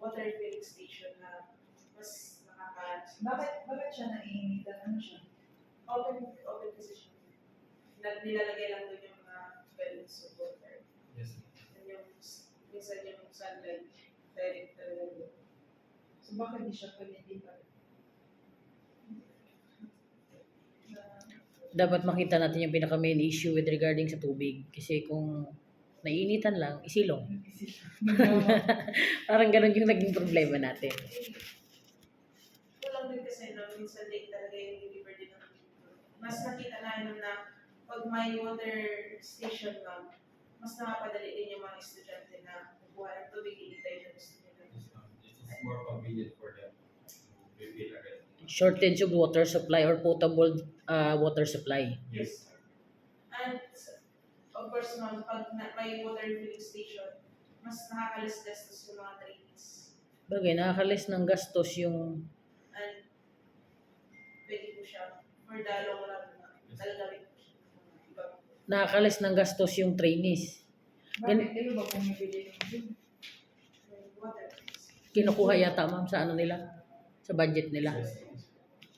water filling station na mas Bakit siya naiinitan? Ano siya? open kasi siya. Nilalagay lang doon yung mga belts of water. Yes. And yung, minsan yung sunlight, direct talaga doon. So bakit di siya pwede pa? Dapat makita natin yung pinaka main issue with regarding sa tubig. Kasi kung naiinitan lang, isilong. Parang ganun yung naging problema natin. Kulang din kasi no, minsan late talaga yung deliver din ng people. Mas nakita namin na pag may water station lang, mas nakapadali din yung mga estudyante na buwan ng tubig, iitay yung gusto nila. It's more convenient for them to refill agad. Shortage of water supply or potable water supply. Yes. And of course, ma'am, pag may water filling station, mas nakakalis-gastos yung mga trainees. Bagay, nakakalis ng gastos yung And pwede po siya for the long run na talaga po siya. Ibang nakakalis ng gastos yung trainees. Bakit kayo ba pumipili ng water. Kinukuha yata ma'am sa ano nila, sa budget nila.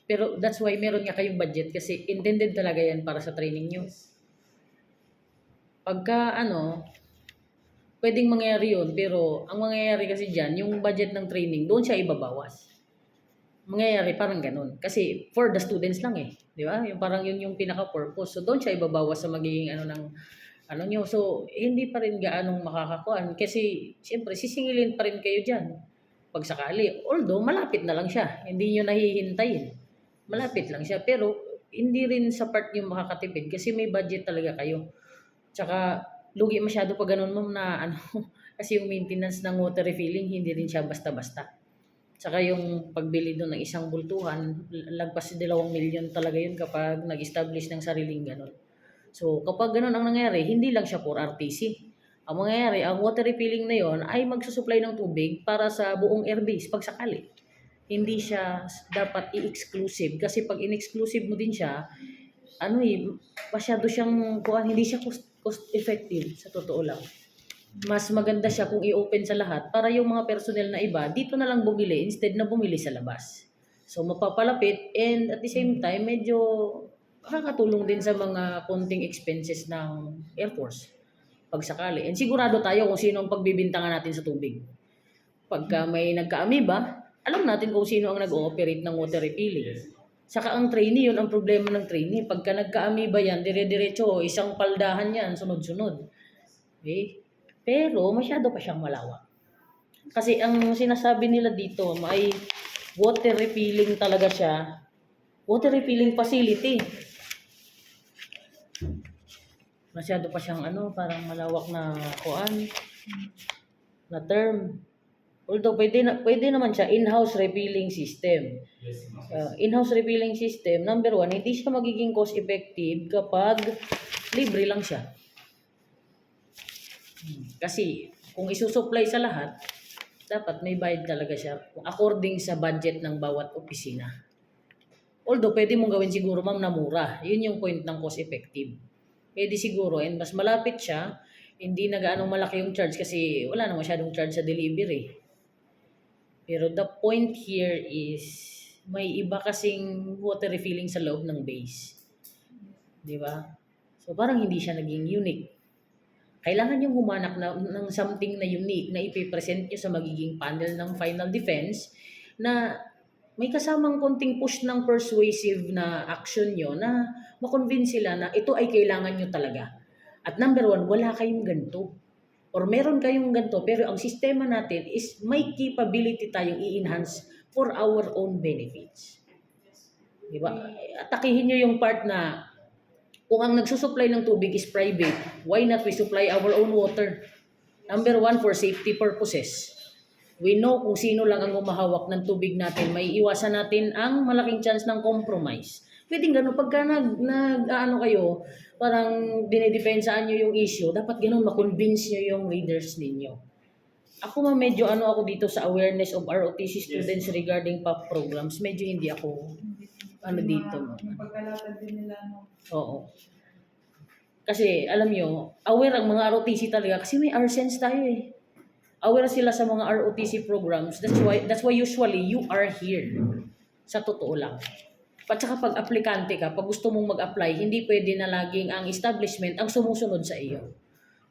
Pero that's why meron nga kayong budget kasi intended talaga yan para sa training nyo. Pagka pwedeng mangyari yun, pero ang mangyayari kasi dyan, yung budget ng training, doon siya ibabawas. Mangyayari parang ganun. Kasi for the students lang eh. Di ba? Yung parang yun yung pinaka-purpose. So doon siya ibabawas sa magiging nyo. So hindi pa rin gaanong makakakuan. Kasi siyempre sisingilin pa rin kayo dyan. Pag sakali. Although malapit na lang siya. Hindi nyo nahihintayin. Malapit lang siya. Pero hindi rin sa part yung makakatipid. Kasi may budget talaga kayo. Tsaka lugi masyado pa ganun ma'am na kasi yung maintenance ng water refilling hindi rin siya basta-basta. Tsaka yung pagbili doon ng isang bultuhan, lagpas 2 milyon talaga yun kapag nag-establish ng sariling ganun. So kapag ganun ang nangyari, hindi lang siya for RTC. Ang mangyayari, ang water refilling na yon ay magsusupply ng tubig para sa buong airbase pag sakali. Hindi siya dapat i-exclusive kasi pag in-exclusive mo din siya, masyado siyang hindi siya cost effective sa totoo lang. Mas maganda siya kung i-open sa lahat para yung mga personnel na iba dito na lang bumili instead na bumili sa labas. So mapapalapit and at the same time medyo makakatulong din sa mga konting expenses ng Air Force pag sakali. And sigurado tayo kung sino ang pagbibintangan natin sa tubig. Pagka may nagka-amoeba, alam natin kung sino ang nag-ooperate ng water refilling. Saka ang trainee, yun ang problema ng trainee. Pagka nagka-amoeba yan, dire-diretso, isang paldahan yan, sunod-sunod. Okay? Pero masyado pa siyang malawak. Kasi ang sinasabi nila dito, may water refilling talaga siya. Water refilling facility. Masyado pa siyang parang malawak na na term. Although pwede naman siya in-house refilling system. Yes. In-house refilling system, number 1, hindi siya magiging cost effective kapag libre lang siya. Kasi kung isusupply sa lahat, dapat may bayad talaga siya according sa budget ng bawat opisina. Although pwede mong gawin siguro ma'am na mura. Yun yung point ng cost effective. Pwede siguro and mas malapit siya, hindi na gaanong malaki yung charge kasi wala na masyadong charge sa delivery. Pero the point here is may iba kasing water refilling sa loob ng base. Di ba? So parang hindi siya naging unique. Kailangan yung humanap ng something na unique na ipipresent nyo sa magiging panel ng final defense na may kasamang konting push ng persuasive na action nyo na makonvince sila na ito ay kailangan nyo talaga. At number 1, wala kayong ganito. Or meron kayong ganito, pero ang sistema natin is may capability tayong i-enhance for our own benefits. Diba? Atakihin nyo yung part na kung ang nagsusupply ng tubig is private, why not we supply our own water? Number 1, for safety purposes. We know kung sino lang ang humahawak ng tubig natin, may iwasan natin ang malaking chance ng compromise. Pwedeng gano'n, pagka kayo, parang dinidepensaan nyo yung issue, dapat gano'n makonvince nyo yung readers ninyo. Ako medyo ako dito sa awareness of ROTC students regarding PAP programs, medyo hindi ako dito. Yung pagkalatag din nila, no? Oo. Kasi alam nyo, aware ang mga ROTC talaga kasi may ARSENS tayo eh. aware sila sa mga ROTC programs. That's why usually you are here. Sa totoo lang. At saka pag aplikante ka, pag gusto mong mag-apply, hindi pwede na laging ang establishment ang sumusunod sa iyo.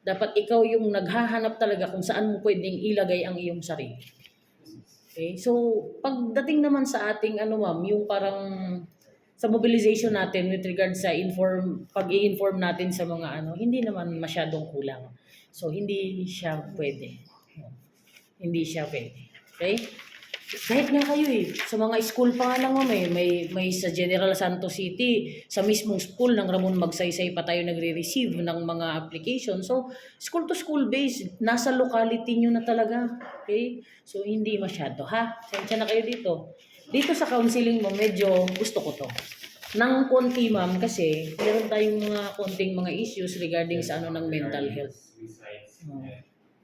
Dapat ikaw yung naghahanap talaga kung saan mo pwedeng ilagay ang iyong sarili. Okay? So, pagdating naman sa ating ma'am, yung parang sa mobilization natin with regard sa pag-i-inform natin sa mga hindi naman masyadong kulang. So, hindi siya pwede. Hindi siya pwede. Okay? Kahit nga kayo sa mga school pa nga lang may sa General Santos City, sa mismong school ng Ramon Magsaysay pa tayo nagre-receive ng mga application. So, school to school based, nasa locality nyo na talaga. Okay? So, hindi masyado, ha? Sensya na kayo dito. Dito sa counseling mo, medyo gusto ko to. Nang konti, ma'am, kasi meron tayong mga konting mga issues regarding sa ng mental health. Suicides, Oh.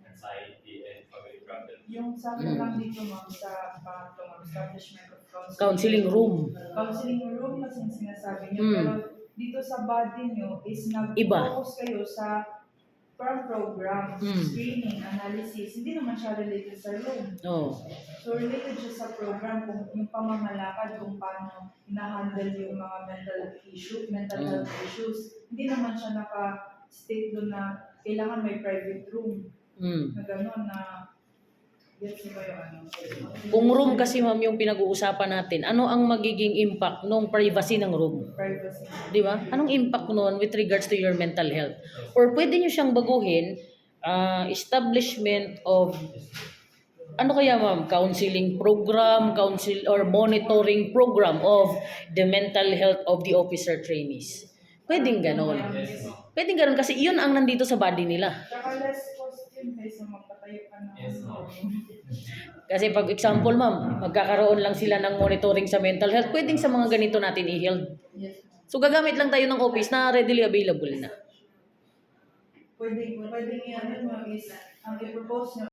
anxiety, and family problems. Yung sa akin lang dito ma'am sa pangatlong establishment of Counseling room. Counseling room kasi yung sinasabi niyo. Mm. Pero dito sa body niyo is Iba. nag-focus kayo sa program, Mm. screening, analysis. Hindi naman siya related sa room. Oh. So related siya sa program kung yung pamamalakad, kung paano na-handle yung mga mental health issues. Hindi naman siya naka-state doon na kailangan may private room. Na gano'n na gets mo ba yung Kung room kasi, ma'am, yung pinag-uusapan natin, ano ang magiging impact ng privacy ng room? privacy. Di ba? Anong impact noon with regards to your mental health? Or pwede nyo siyang baguhin, establishment of, kaya ma'am, counseling program, or monitoring program of the mental health of the officer trainees. Pwedeng ganon. Yes, ma'am. Pwedeng ganon kasi yun ang nandito sa body nila. Tsaka less cost yun kaysa magpatayo ka ng Yes, ma'am. Kasi pag example, ma'am, magkakaroon lang sila ng monitoring sa mental health, pwedeng sa mga ganito natin i-held. Yes. So gagamit lang tayo ng office na readily available na. Pwede yan mo is ang i-propose nyo